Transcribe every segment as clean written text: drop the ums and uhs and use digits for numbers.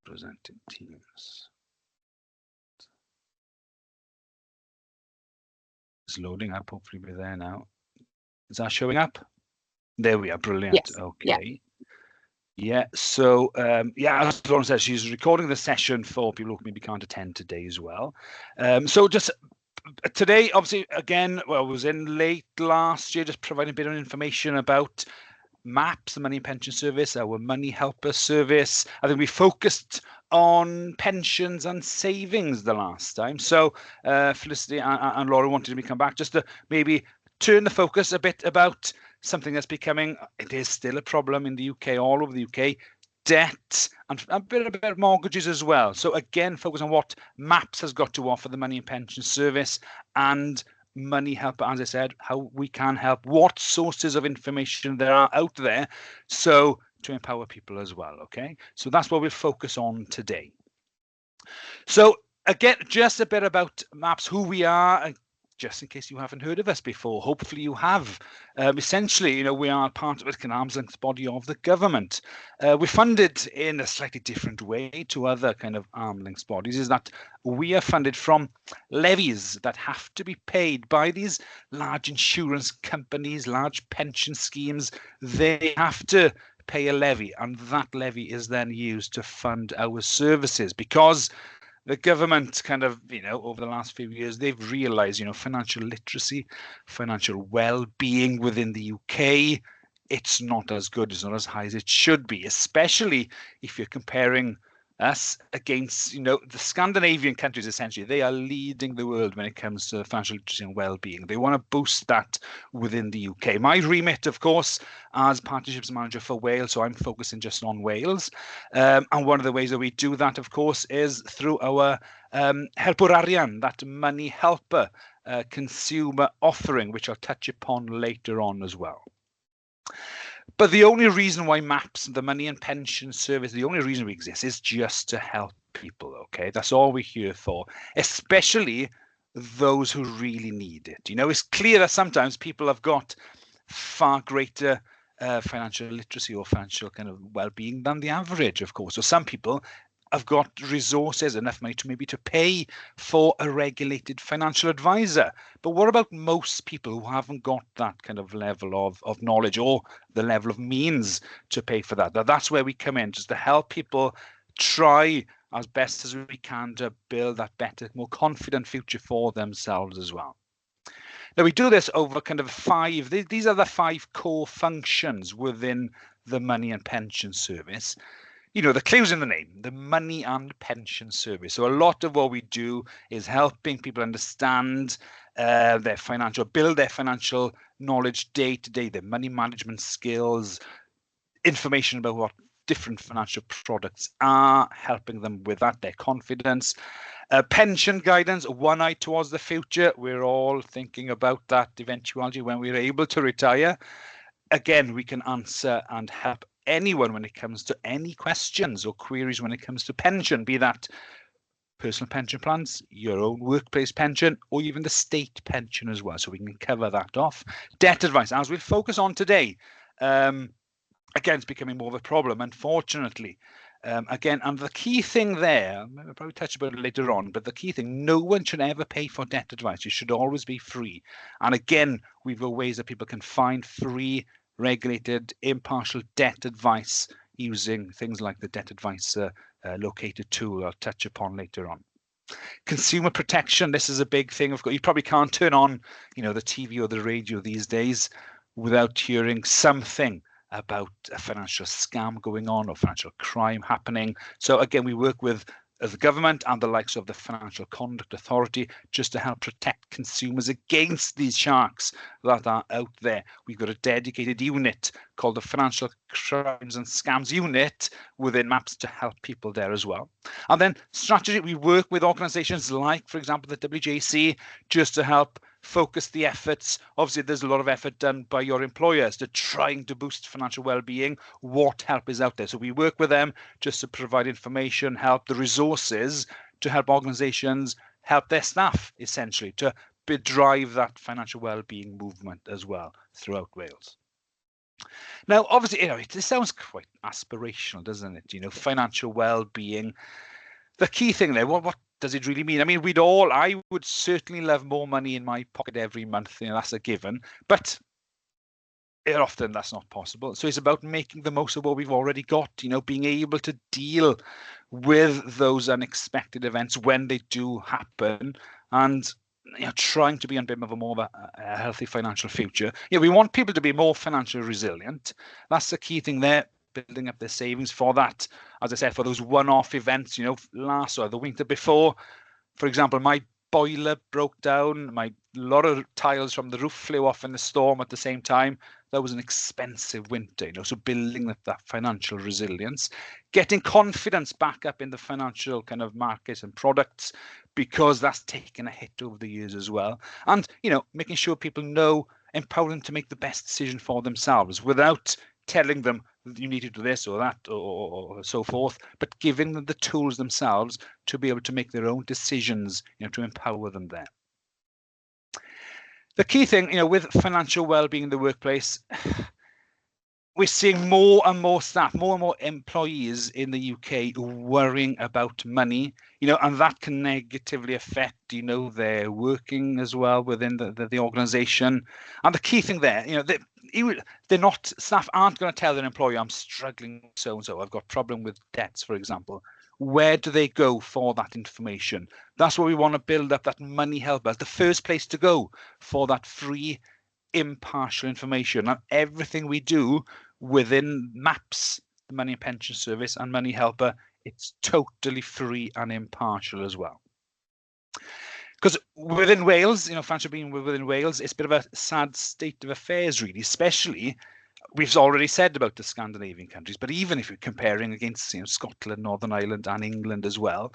Presenting Teams. It's loading up. Hopefully we're there now. Is that showing up? There we are. Brilliant. Yes. Okay. Yeah. So yeah, as Lauren said, she's recording the session for people who maybe can't attend today as well. So just today, obviously, again, well, I was in late last year, just providing a bit of information about MAPS, the Money and Pension Service, our Money Helper service. I think we focused on pensions and savings the last time. So Felicity and Laura wanted me to come back just to maybe turn the focus a bit about something that's becoming, it is still a problem in the UK, all over the UK, debt and a bit about mortgages as well. So again, focus on what MAPS has got to offer, the Money and Pension Service, and Money Helper, as I said, how we can help, what sources of information there are out there, so to empower people as well. Okay, so that's what we'll focus on today. So again, just a bit about MAPS, who we are, just in case you haven't heard of us before. Hopefully you have. Essentially, we are part of an arm's length body of the government. We're funded in a slightly different way to other kind of arm's length bodies, is that we are funded from levies that have to be paid by these large insurance companies, large pension schemes. They have to pay a levy, and that levy is then used to fund our services, because the government kind of, over the last few years, they've realized, financial literacy, financial well-being within the UK, it's not as good, it's not as high as it should be, especially if you're comparing us against, the Scandinavian countries. Essentially, they are leading the world when it comes to financial literacy and well-being. They want to boost that within the UK. My remit, of course, as partnerships manager for Wales, so I'm focusing just on Wales. And one of the ways that we do that, of course, is through our Helpwr Arian, that Money Helper consumer offering, which I'll touch upon later on as well. But the only reason why MAPS, the Money and Pension Service, the only reason we exist is just to help people, okay? That's all we're here for, especially those who really need it. It's clear that sometimes people have got far greater financial literacy or financial kind of well-being than the average, of course. So some people have got resources, enough money to pay for a regulated financial advisor. But what about most people who haven't got that kind of level of knowledge or the level of means to pay for that? Now, that's where we come in, just to help people try as best as we can to build that better, more confident future for themselves as well. Now, we do this over kind of these are the 5 core functions within the Money and Pension Service. The clue's in the name, the Money and Pension Service. So a lot of what we do is helping people understand build their financial knowledge day to day, their money management skills, information about what different financial products are, helping them with that, their confidence. Pension guidance, one eye towards the future. We're all thinking about that eventuality when we're able to retire. Again, we can answer and help anyone when it comes to any questions or queries when it comes to pension, be that personal pension plans, your own workplace pension, or even the state pension as well. So we can cover that off. Debt advice, as we'll focus on today. Again, it's becoming more of a problem, unfortunately. Again, and the key thing there, I'll probably touch about it later on, but the key thing, no one should ever pay for debt advice. It should always be free. And again, we've got ways that people can find free, regulated, impartial debt advice using things like the debt advice locator tool I'll touch upon later on. Consumer protection, this is a big thing. Of course, you probably can't turn on, the TV or the radio these days without hearing something about a financial scam going on or financial crime happening. So again, we work with the government and the likes of the Financial Conduct Authority just to help protect consumers against these sharks that are out there. We've got a dedicated unit called the Financial Crimes and Scams Unit within MAPS to help people there as well. And then strategy, we work with organizations like, for example, the WJC, just to help focus the efforts. Obviously, there's a lot of effort done by your employers to trying to boost financial well-being. What help is out there? So we work with them just to provide information, help the resources to help organizations help their staff, essentially, to drive that financial well-being movement as well throughout Wales. Now, obviously, this sounds quite aspirational, doesn't it? Financial well-being. The key thing there, what does it really mean? I mean, I would certainly love more money in my pocket every month. That's a given. But often that's not possible. So it's about making the most of what we've already got, being able to deal with those unexpected events when they do happen, and trying to be on a bit of more of a healthy financial future. We want people to be more financially resilient. That's the key thing there, building up their savings for that. As I said, for those one-off events, last or the winter before, for example, my boiler broke down, a lot of tiles from the roof flew off in the storm at the same time. That was an expensive winter, so building that financial resilience, getting confidence back up in the financial kind of markets and products, because that's taken a hit over the years as well. And, making sure people know, empower them to make the best decision for themselves without telling them you need to do this or that or so forth, but giving them the tools themselves to be able to make their own decisions, to empower them there. The key thing, with financial well-being in the workplace, we're seeing more and more staff, more and more employees in the UK worrying about money, and that can negatively affect, their working as well within the organisation. And the key thing there, staff aren't going to tell their employer, I'm struggling so-and-so, I've got a problem with debts, for example. Where do they go for that information? That's where we want to build up that money helper, the first place to go for that free, impartial information. And everything we do within MAPS, the Money and Pension Service, and Money Helper, it's totally free and impartial as well. Because within Wales, financial being within Wales, it's a bit of a sad state of affairs, really, especially, we've already said about the Scandinavian countries, but even if you're comparing against Scotland, Northern Ireland and England as well,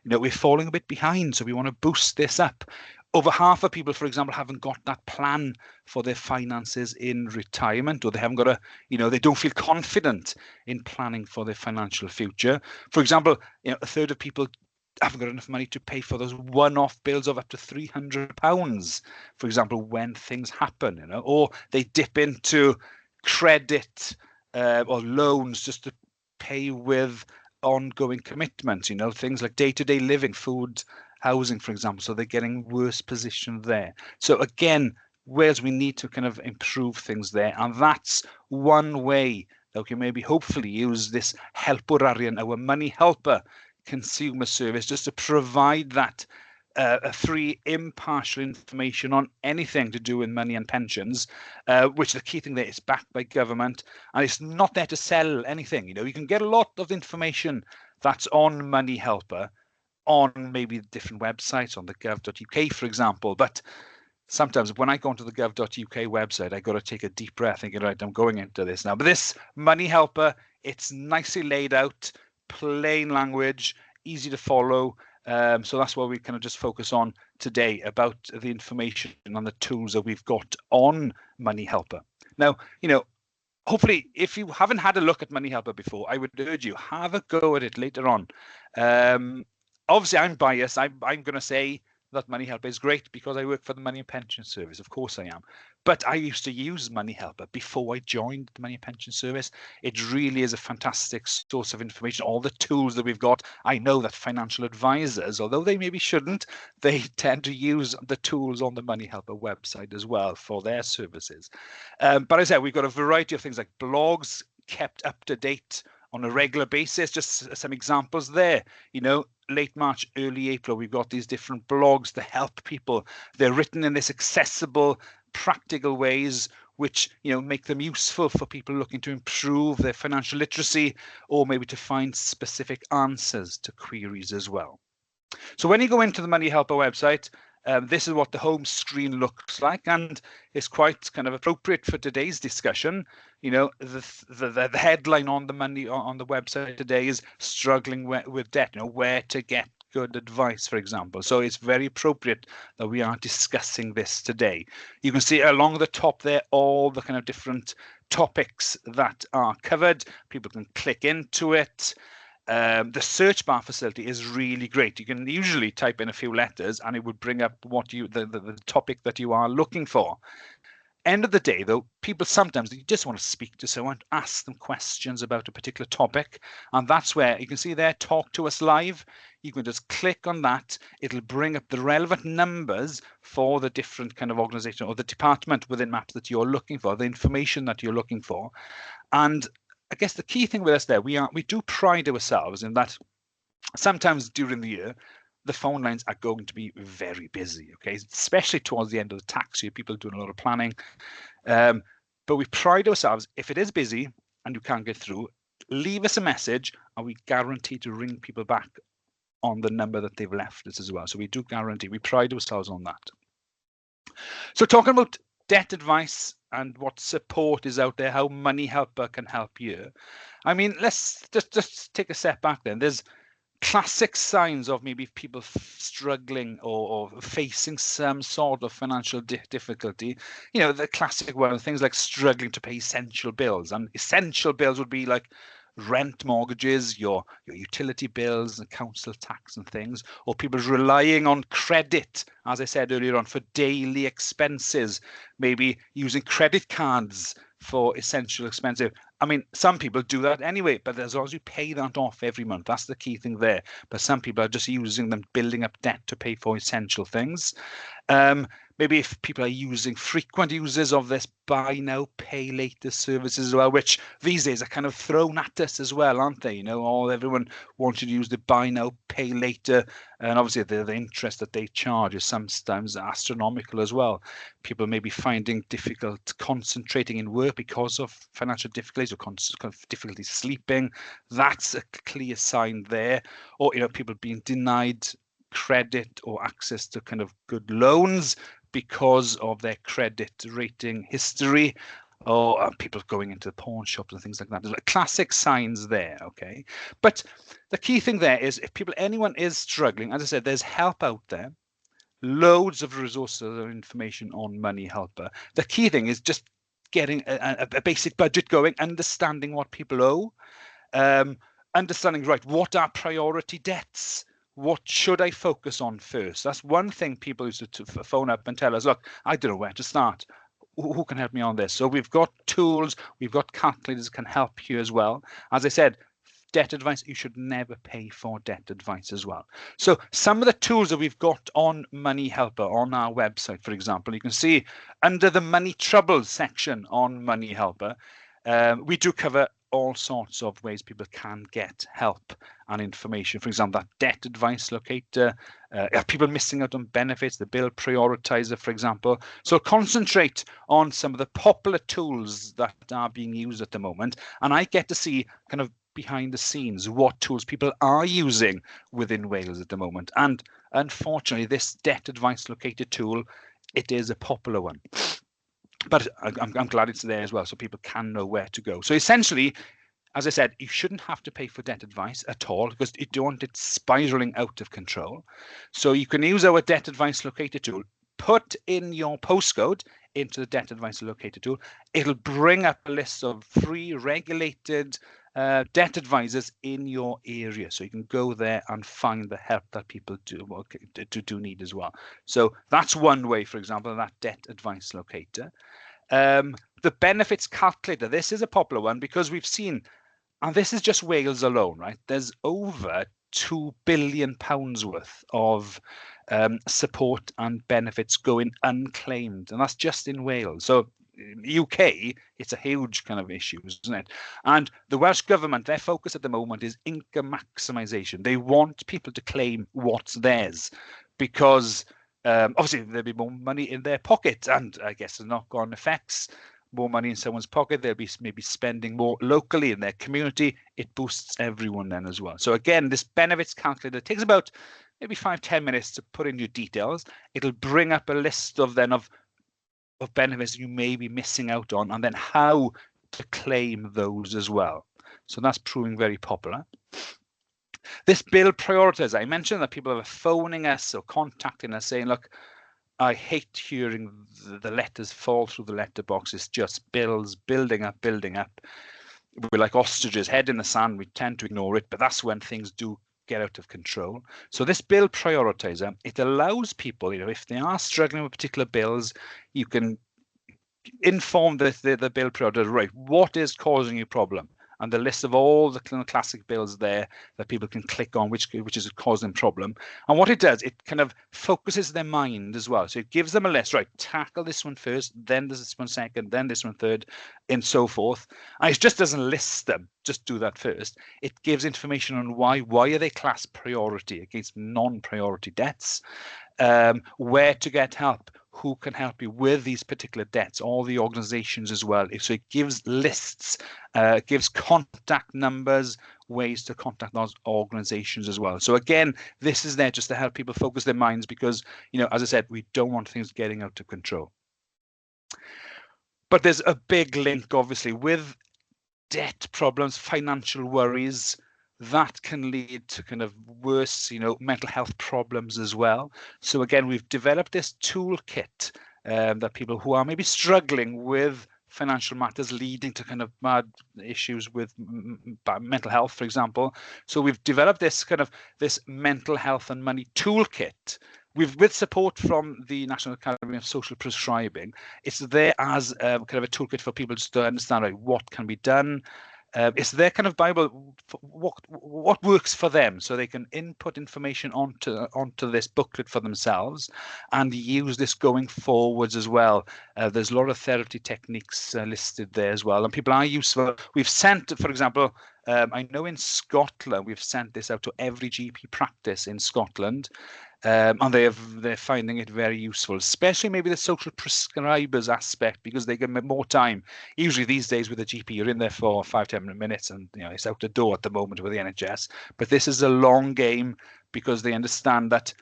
we're falling a bit behind. So we want to boost this up. Over half of people, for example, haven't got that plan for their finances in retirement, or they haven't got they don't feel confident in planning for their financial future. For example, a third of people haven't got enough money to pay for those one-off bills of up to £300, for example, when things happen, or they dip into credit or loans just to pay with ongoing commitments, things like day-to-day living, food, housing, for example. So they're getting worse positioned there. So again, Wales, we need to kind of improve things there, and that's one way that we can maybe hopefully use this Helpwr Arian, our money helper consumer service, just to provide that a free, impartial information on anything to do with money and pensions, which the key thing there is backed by government, and it's not there to sell anything. You can get a lot of information that's on Money Helper on maybe different websites, on the gov.uk, for example, but sometimes when I go onto the gov.uk website, I got to take a deep breath thinking, right, I'm going into this now. But this Money Helper, it's nicely laid out, plain language, easy to follow. So that's what we kind of just focus on today, about the information and the tools that we've got on Money Helper. Now, hopefully, if you haven't had a look at Money Helper before, I would urge you, have a go at it later on. Obviously, I'm biased. I'm going to say that Money Helper is great because I work for the Money and Pension Service. Of course I am. But I used to use Money Helper before I joined the Money and Pension Service. It really is a fantastic source of information. All the tools that we've got. I know that financial advisors, although they maybe shouldn't, they tend to use the tools on the Money Helper website as well for their services. But as I said, we've got a variety of things like blogs kept up to date on a regular basis. Just some examples there, late March, early April, we've got these different blogs to help people. They're written in this accessible, practical ways, which, make them useful for people looking to improve their financial literacy, or maybe to find specific answers to queries as well. So when you go into the Money Helper website, this is what the home screen looks like, and it's quite kind of appropriate for today's discussion. The headline on the website today is struggling with debt. Where to get good advice, for example. So it's very appropriate that we are discussing this today. You can see along the top there all the kind of different topics that are covered. People can click into it. The search bar facility is really great. You can usually type in a few letters and it would bring up what the topic that you are looking for. end of the day, though, people sometimes you just want to speak to someone, ask them questions about a particular topic, and that's where you can see there, talk to us live. You can just click on that. It'll bring up the relevant numbers for the different kind of organization or the department within MAPS that you're looking for, the information that you're looking for. And I guess the key thing with us there, we do pride ourselves in that sometimes during the year, the phone lines are going to be very busy, okay? Especially towards the end of the tax year, people are doing a lot of planning. But we pride ourselves, if it is busy and you can't get through, leave us a message and we guarantee to ring people back on the number that they've left us as well. So we do guarantee, we pride ourselves on that. So talking about debt advice and what support is out there, how Money Helper can help you. I mean, let's just take a step back then. There's classic signs of maybe people struggling or facing some sort of financial difficulty. You know, the classic one, things like struggling to pay essential bills. And essential bills would be like rent, mortgages, your utility bills and council tax and things, or people relying on credit, as I said earlier on, for daily expenses, maybe using credit cards for essential expenses. I mean, some people do that anyway, but as long as you pay that off every month, that's the key thing there. But some people are just using them, building up debt to pay for essential things. Maybe if people are using frequent users of this buy now, pay later services as well, which these days are kind of thrown at us as well, aren't they? You know, everyone wants you to use the buy now, pay later. And obviously the interest that they charge is sometimes astronomical as well. People may be finding difficult concentrating in work because of financial difficulties or difficulty sleeping. That's a clear sign there. Or, you know, people being denied credit or access to kind of good loans because of their credit rating history, or people going into the pawn shops and things like that. There's classic signs there, okay? But the key thing there is if anyone is struggling, as I said, there's help out there, loads of resources and information on Money Helper. The key thing is just getting a basic budget going, understanding what people owe, understanding, right, what are priority debts? What should I focus on first? That's one thing people used to phone up and tell us, look, I don't know where to start. Who can help me on this? So we've got tools, we've got calculators that can help you as well. As I said, debt advice, you should never pay for debt advice as well. So some of the tools that we've got on Money Helper on our website, for example, you can see under the Money Troubles section on Money Helper, we do cover all sorts of ways people can get help and information. For example, that debt advice locator, people missing out on benefits, the bill prioritizer, for example. So concentrate on some of the popular tools that are being used at the moment. And I get to see kind of behind the scenes what tools people are using within Wales at the moment. And unfortunately, this debt advice locator tool, it is a popular one. But I'm glad it's there as well, so people can know where to go. So essentially, as I said, you shouldn't have to pay for debt advice at all because you don't want it spiraling out of control. So you can use our debt advice locator tool, put in your postcode into the debt advice locator tool. It'll bring up a list of free regulated debt advisors in your area. So you can go there and find the help that people do need as well. So that's one way, for example, that debt advice locator. The benefits calculator, this is a popular one because we've seen, and this is just Wales alone, right? There's over £2 billion worth of support and benefits going unclaimed, and that's just in Wales. So UK, it's a huge kind of issue, isn't it? And the Welsh government, their focus at the moment is income maximisation. They want people to claim what's theirs because obviously there'll be more money in their pocket, and I guess the knock-on effects, more money in someone's pocket, they'll be maybe spending more locally in their community. It boosts everyone then as well. So again, this benefits calculator takes about maybe 5-10 minutes to put in your details. It'll bring up a list of benefits you may be missing out on, and then how to claim those as well. So that's proving very popular. This bill prioritizer, I mentioned that people are phoning us or contacting us saying, look, I hate hearing the letters fall through the letterbox. It's just bills building up. We're like ostriches, head in the sand. We tend to ignore it, but that's when things do get out of control. So this bill prioritizer, it allows people, if they are struggling with particular bills, you can inform the bill provider, right, what is causing you problem? And the list of all the classic bills there that people can click on, which is causing problem. And what it does, it kind of focuses their mind as well. So it gives them a list, right, tackle this one first, then this one second, then this one third, and so forth. And it just doesn't list them, just do that first. It gives information on why are they class priority against non-priority debts, where to get help, who can help you with these particular debts, all the organizations as well. So it gives lists, gives contact numbers, ways to contact those organizations as well. So again, this is there just to help people focus their minds because, as I said, we don't want things getting out of control. But there's a big link, obviously, with debt problems, financial worries. That can lead to kind of worse, mental health problems as well. So again, we've developed this toolkit that people who are maybe struggling with financial matters leading to kind of bad issues with mental health, for example. So we've developed this mental health and money toolkit. With support from the National Academy of Social Prescribing. It's there as kind of a toolkit for people just to understand, right, what can be done. It's their kind of Bible, what works for them, so they can input information onto this booklet for themselves and use this going forwards as well. There's a lot of therapy techniques listed there as well, and people are useful. We've sent, for example, I know in Scotland, we've sent this out to every GP practice in Scotland. And they're finding it very useful, especially maybe the social prescribers aspect, because they get more time. Usually these days with a GP, you're in there for 5-10 minutes, and it's out the door at the moment with the NHS. But this is a long game because they understand that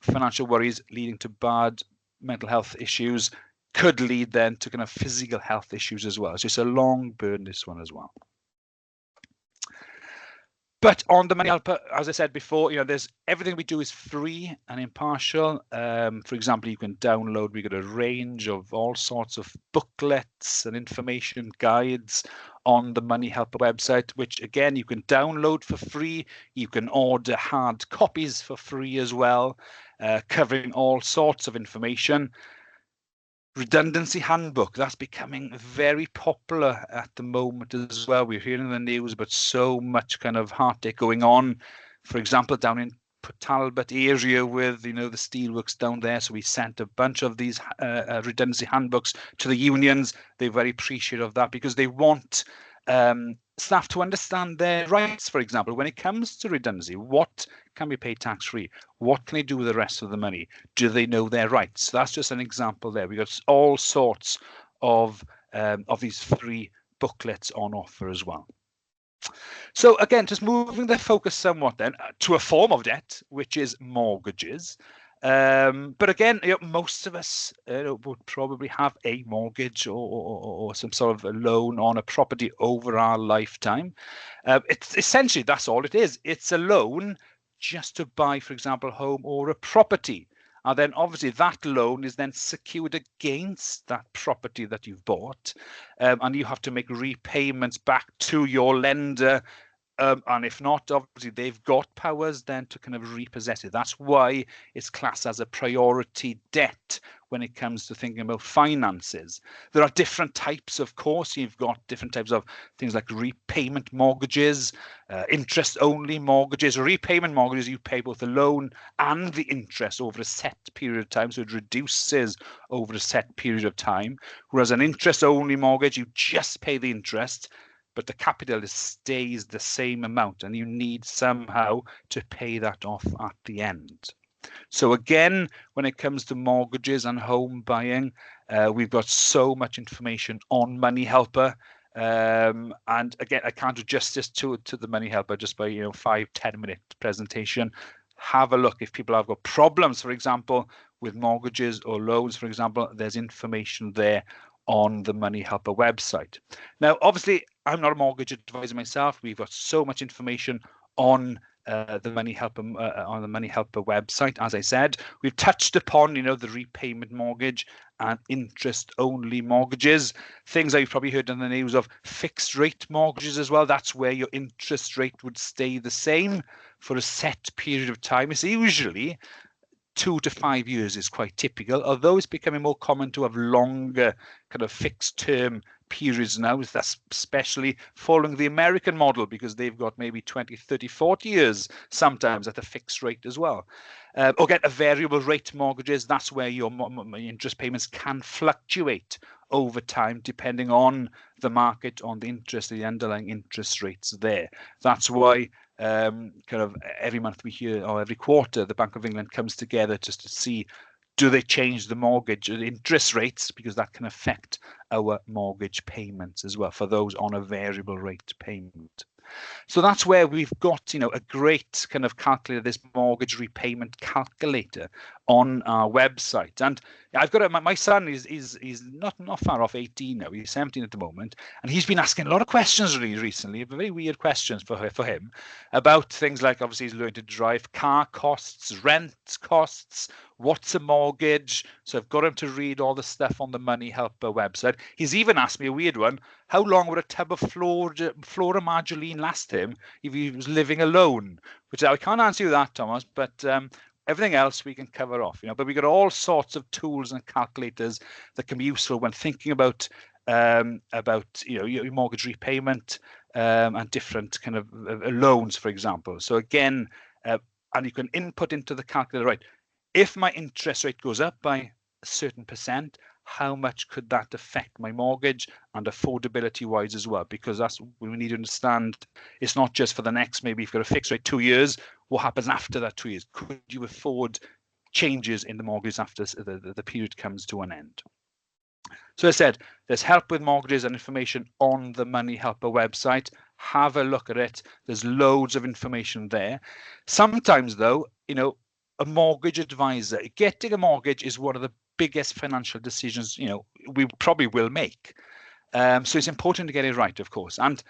financial worries leading to bad mental health issues could lead then to kind of physical health issues as well. So it's a long burn, this one as well. But on the Money Helper, as I said before, there's everything we do is free and impartial. For example, you can download, we've got a range of all sorts of booklets and information guides on the Money Helper website, which again, you can download for free. You can order hard copies for free as well, covering all sorts of information. Redundancy handbook, that's becoming very popular at the moment as well. We're hearing in the news about so much kind of heartache going on. For example, down in Talbot area with the steelworks down there. So we sent a bunch of these redundancy handbooks to the unions. They're very appreciative of that because they want staff to understand their rights. For example, when it comes to redundancy, what can be paid tax-free? What can they do with the rest of the money? Do they know their rights? So that's just an example there. We've got all sorts of these free booklets on offer as well. So again, just moving the focus somewhat then to a form of debt, which is mortgages. But again, most of us would probably have a mortgage or some sort of a loan on a property over our lifetime. It's essentially, that's all it is. It's a loan just to buy, for example, a home or a property. And then obviously that loan is then secured against that property that you've bought. And you have to make repayments back to your lender. And if not, obviously they've got powers then to kind of repossess it. That's why it's classed as a priority debt when it comes to thinking about finances. There are different types, of course. You've got different types of things like repayment mortgages, interest-only mortgages. Repayment mortgages, you pay both the loan and the interest over a set period of time, so it reduces over a set period of time. Whereas an interest-only mortgage, you just pay the interest, but the capital stays the same amount, and you need somehow to pay that off at the end. So again, when it comes to mortgages and home buying, we've got so much information on Money Helper. And again, I can't do justice to the Money Helper just by 5-10 minute presentation. Have a look if people have got problems, for example, with mortgages or loans, for example. There's information there on the Money Helper website. Now, obviously, I'm not a mortgage advisor myself. We've got so much information on the Money Helper on the Money Helper website. As I said, we've touched upon the repayment mortgage and interest-only mortgages. Things that you've probably heard in the news of fixed rate mortgages as well. That's where your interest rate would stay the same for a set period of time. It's usually 2 to 5 years is quite typical, although it's becoming more common to have longer kind of fixed term periods now. That's especially following the American model, because they've got maybe 20, 30, 40 years sometimes at a fixed rate as well. Or get a variable rate mortgages. That's where your interest payments can fluctuate over time depending on the market, on the interest, the underlying interest rates there. That's why kind of every month we hear, or every quarter, the Bank of England comes together just to see, do they change the mortgage interest rates, because that can affect our mortgage payments as well for those on a variable rate payment. So that's where we've got, a great kind of calculator, this mortgage repayment calculator on our website. And I've got my son is not far off 18 now. He's 17 at the moment, and he's been asking a lot of questions really recently, very weird questions for him, about things like, obviously he's learning to drive, car costs, rent costs, what's a mortgage. So I've got him to read all the stuff on the Money Helper website. He's even asked me a weird one: how long would a tub of Flora Margarine last him if he was living alone? Which I can't answer you that, Thomas, but everything else we can cover off. But we've got all sorts of tools and calculators that can be useful when thinking about your mortgage repayment and different kind of loans, for example. So again, and you can input into the calculator, right, if my interest rate goes up by a certain percent, how much could that affect my mortgage, and affordability wise as well? Because that's we need to understand. It's not just for the next, maybe if you've got a fixed rate 2 years, what happens after that 2 years? Could you afford changes in the mortgage after the period comes to an end? So as I said, there's help with mortgages and information on the Money Helper website. Have a look at it. There's loads of information there. Sometimes though, a mortgage advisor, getting a mortgage is one of the biggest financial decisions we probably will make. So it's important to get it right, of course. And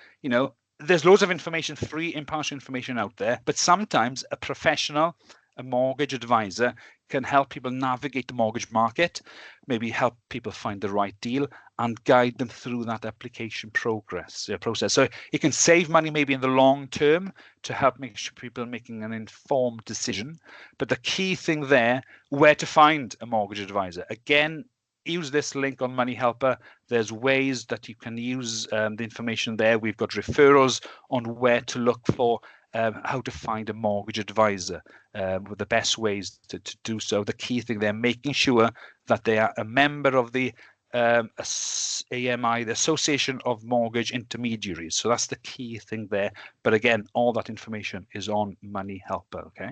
there's loads of information, free, impartial information out there, but sometimes a professional, a mortgage advisor, can help people navigate the mortgage market, maybe help people find the right deal and guide them through that application process. So it can save money maybe in the long term to help make sure people are making an informed decision. But the key thing there, where to find a mortgage advisor. Again, use this link on Money Helper. There's ways that you can use the information there. We've got referrals on where to look for how to find a mortgage advisor, with the best ways to do so. The key thing there, making sure that they are a member of the AMI, the Association of Mortgage Intermediaries. So that's the key thing there. But again, all that information is on Money Helper. Okay.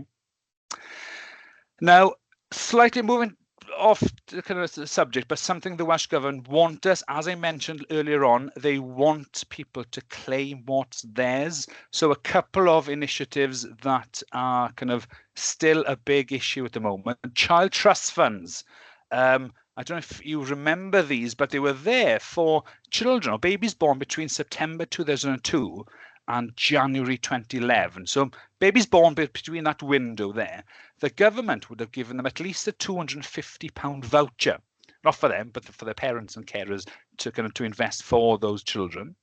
Now, slightly moving off the kind of the subject, but something the Welsh Government want us, as I mentioned earlier on, they want people to claim what's theirs. So a couple of initiatives that are kind of still a big issue at the moment. Child trust funds. I don't know if you remember these, but they were there for children or babies born between September 2002 and January 2011. So babies born between that window there, the government would have given them at least a £250 voucher, not for them, but for their parents and carers to invest for those children.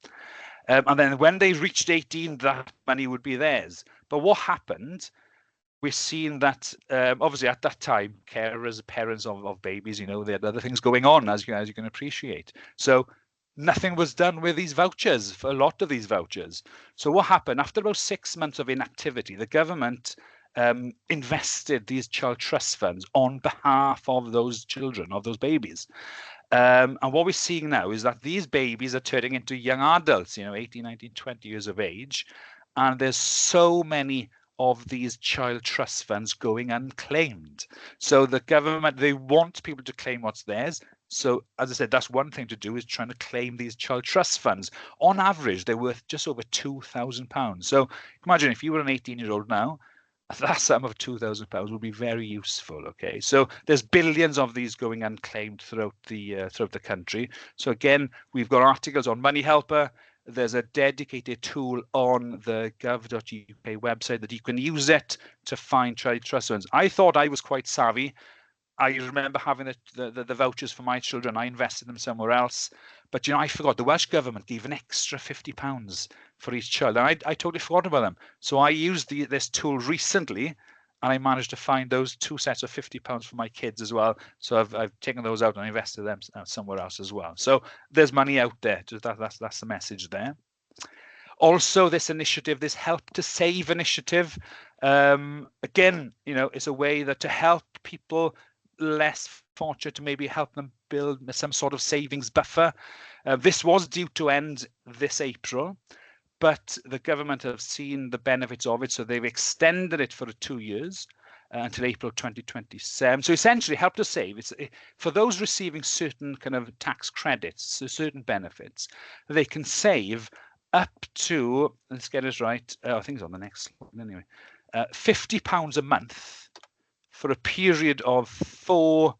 And then when they reached 18, that money would be theirs. But what happened? We've seen that obviously at that time, carers, parents of babies, they had other things going on, as you can appreciate. So nothing was done with these vouchers, for a lot of these vouchers. So what happened? After about 6 months of inactivity, the government invested these child trust funds on behalf of those children, of those babies. And what we're seeing now is that these babies are turning into young adults, 18, 19, 20 years of age. And there's so many of these child trust funds going unclaimed. So the government, they want people to claim what's theirs. So as I said, that's one thing to do, is trying to claim these child trust funds. On average, they're worth just over £2,000. So imagine if you were an 18-year-old now, that sum of £2,000 would be very useful. Okay, so there's billions of these going unclaimed throughout the country. So again, we've got articles on Money Helper. There's a dedicated tool on the gov.uk website that you can use it to find child trust funds. I thought I was quite savvy. I remember having the vouchers for my children. I invested them somewhere else. But, I forgot the Welsh Government gave an extra £50 for each child. And I totally forgot about them. So I used this tool recently, and I managed to find those 2 sets of £50 for my kids as well. So I've taken those out and invested them somewhere else as well. So there's money out there. That's the message there. Also, this initiative, this Help to Save initiative, again, it's a way that to help people less fortunate, to maybe help them build some sort of savings buffer. This was due to end this April, but the government have seen the benefits of it, so they've extended it for 2 years until April 2027. So essentially, Help to Save, it's for those receiving certain kind of tax credits, so certain benefits, they can save up to, let's get it right, I think it's on the next slide anyway, £50 a month for a period of 4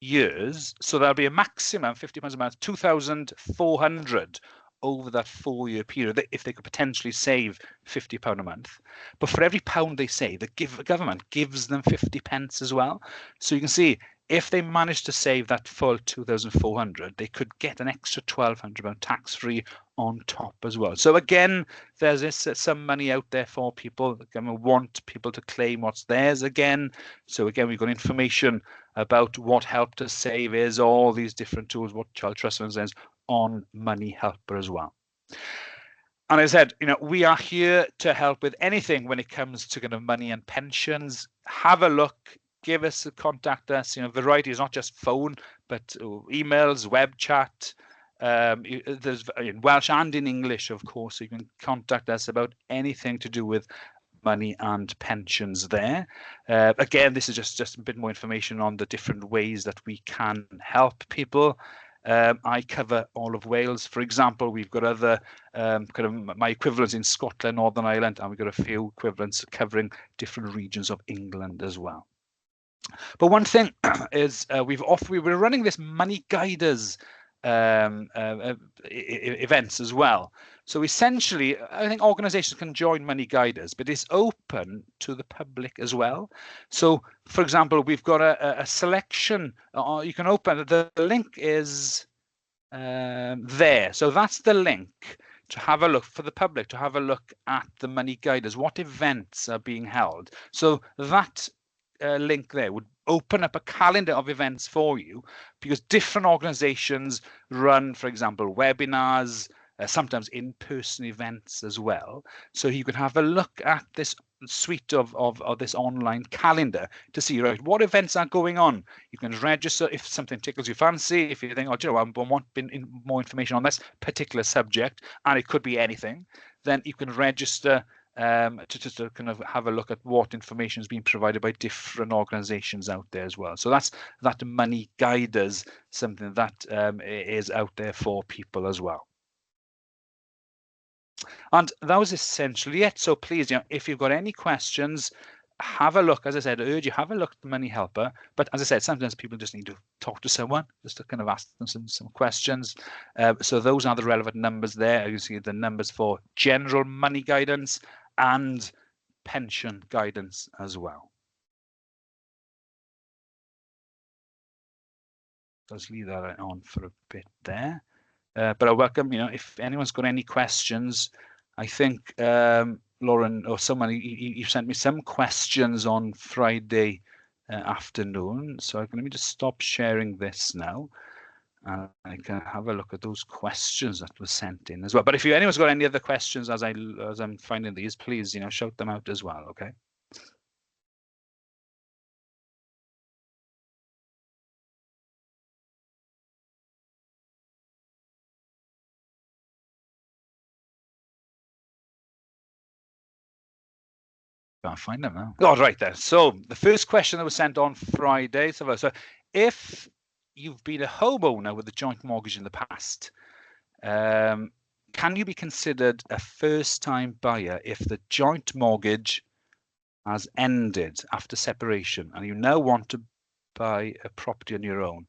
years. So there'll be a maximum £50 a month, 2,400 over that 4-year period, if they could potentially save £50 a month. But for every pound they save, the government gives them 50 pence as well. So you can see, if they manage to save that full 2,400, they could get an extra £1,200 tax-free on top as well. So again, there's some money out there for people. The government want people to claim what's theirs again. So again, we've got information about what Help to Save is, all these different tools, what Child Trust Fund is, on Money Helper as well. And as I said, we are here to help with anything when it comes to kind of money and pensions. Have a look. Give us, contact us. Variety is not just phone, but emails, web chat. There's in Welsh and in English, of course. So you can contact us about anything to do with money and pensions there. Again, this is just a bit more information on the different ways that we can help people. I cover all of Wales. For example, we've got other kind of my equivalents in Scotland, Northern Ireland, and we've got a few equivalents covering different regions of England as well. But one thing is we were running this Money Guiders events as well. So essentially, I think organizations can join Money Guiders, but it's open to the public as well. So, for example, we've got a selection. You can open, the link is there. So that's the link to have a look for the public, to have a look at the Money Guiders, what events are being held. So that link there would open up a calendar of events for you, because different organizations run, for example, webinars, sometimes in-person events as well. So you can have a look at this suite of this online calendar to see, right, what events are going on. You can register if something tickles your fancy. If you think, oh, do you know, I want more information on this particular subject, and it could be anything, then you can register to kind of have a look at what information is being provided by different organizations out there as well. So that's that Money Guiders, something that is out there for people as well. And that was essentially it. So please, if you've got any questions, have a look. As I said, I urge you, have a look at the Money Helper. But as I said, sometimes people just need to talk to someone, just to kind of ask them some questions. So those are the relevant numbers there. You see the numbers for general money guidance and pension guidance as well. Let's leave that on for a bit there. But I welcome, if anyone's got any questions. I think Lauren or someone, you sent me some questions on Friday afternoon. So let me just stop sharing this now. I can have a look at those questions that were sent in as well. But if anyone's got any other questions as I'm finding these, please, shout them out as well. Okay. Can't find them now. Oh, right there. So the first question that was sent on Friday. So if you've been a homeowner with a joint mortgage in the past, can you be considered a first-time buyer if the joint mortgage has ended after separation and you now want to buy a property on your own?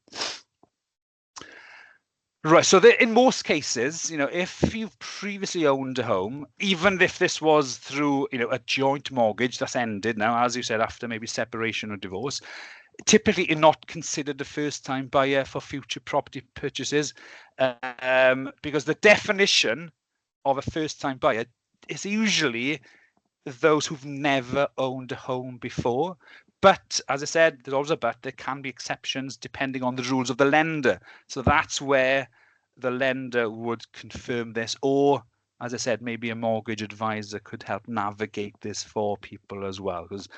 Right, so in most cases, if you've previously owned a home, even if this was through, a joint mortgage that's ended now, as you said, after maybe separation or divorce, typically you're not considered a first-time buyer for future property purchases, because the definition of a first-time buyer is usually those who've never owned a home before. But as I said, there's always a but. There can be exceptions depending on the rules of the lender. So that's where the lender would confirm this, or as I said, maybe a mortgage advisor could help navigate this for people as well, because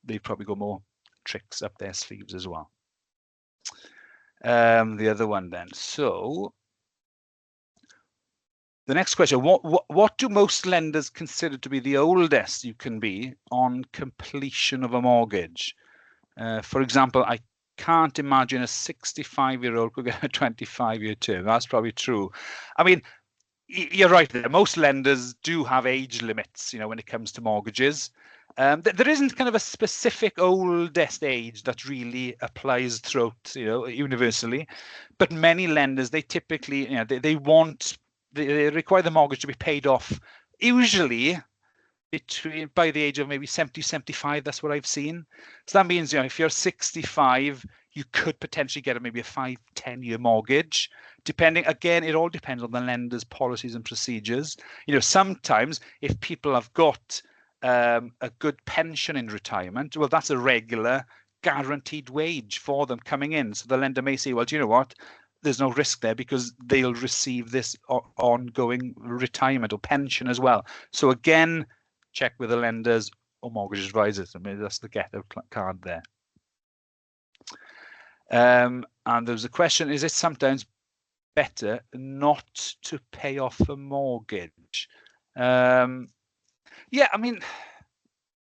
they've probably got more tricks up their sleeves as well. The other one then. So the next question, what do most lenders consider to be the oldest you can be on completion of a mortgage? For example, I can't imagine a 65-year-old could get a 25-year term. That's probably true. I mean, you're right there. Most lenders do have age limits, when it comes to mortgages. There isn't kind of a specific oldest age that really applies throughout, universally. But many lenders, they typically, they require the mortgage to be paid off, usually by the age of maybe 70, 75. That's what I've seen. So that means, if you're 65, you could potentially get maybe a 5-10 year mortgage, depending. Again, it all depends on the lender's policies and procedures. Sometimes if people have got a good pension in retirement, well, that's a regular guaranteed wage for them coming in. So the lender may say, well, do you know what? There's no risk there because they'll receive this ongoing retirement or pension as well. So again, check with the lenders or mortgage advisors. I mean, that's the get out card there. And there's a question, is it sometimes better not to pay off a mortgage? Yeah, I mean,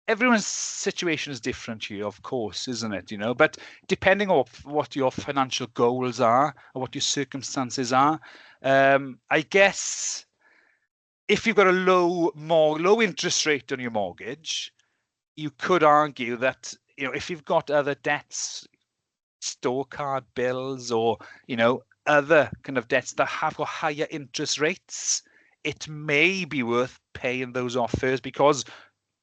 everyone's situation is different here, of course, isn't it? But depending on what your financial goals are or what your circumstances are, I guess if you've got a low interest rate on your mortgage, you could argue that, if you've got other debts, store card bills, or, other kind of debts that have got higher interest rates, it may be worth paying those off first, because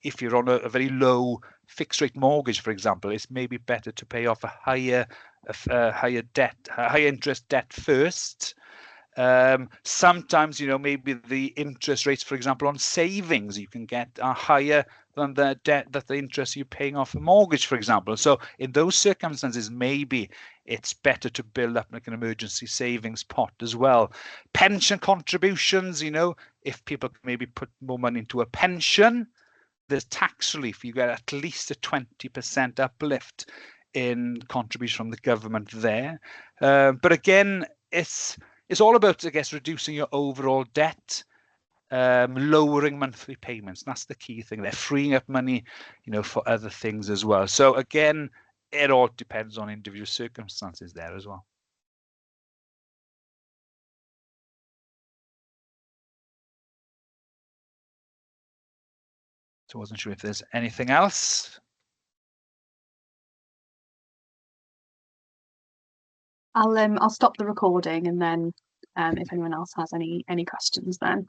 if you're on a very low fixed rate mortgage, for example, it's maybe better to pay off a higher interest debt first. Sometimes, maybe the interest rates, for example, on savings you can get are higher than the debt, that the interest you're paying off a mortgage, for example. So in those circumstances, maybe it's better to build up like an emergency savings pot as well. Pension contributions, if people maybe put more money into a pension, there's tax relief. You get at least a 20% uplift in contribution from the government there. But again, it's all about, I guess, reducing your overall debt, lowering monthly payments. That's the key thing there, freeing up money, for other things as well. So again, it all depends on individual circumstances there as well. So I wasn't sure if there's anything else. I'll stop the recording, and then if anyone else has any questions, then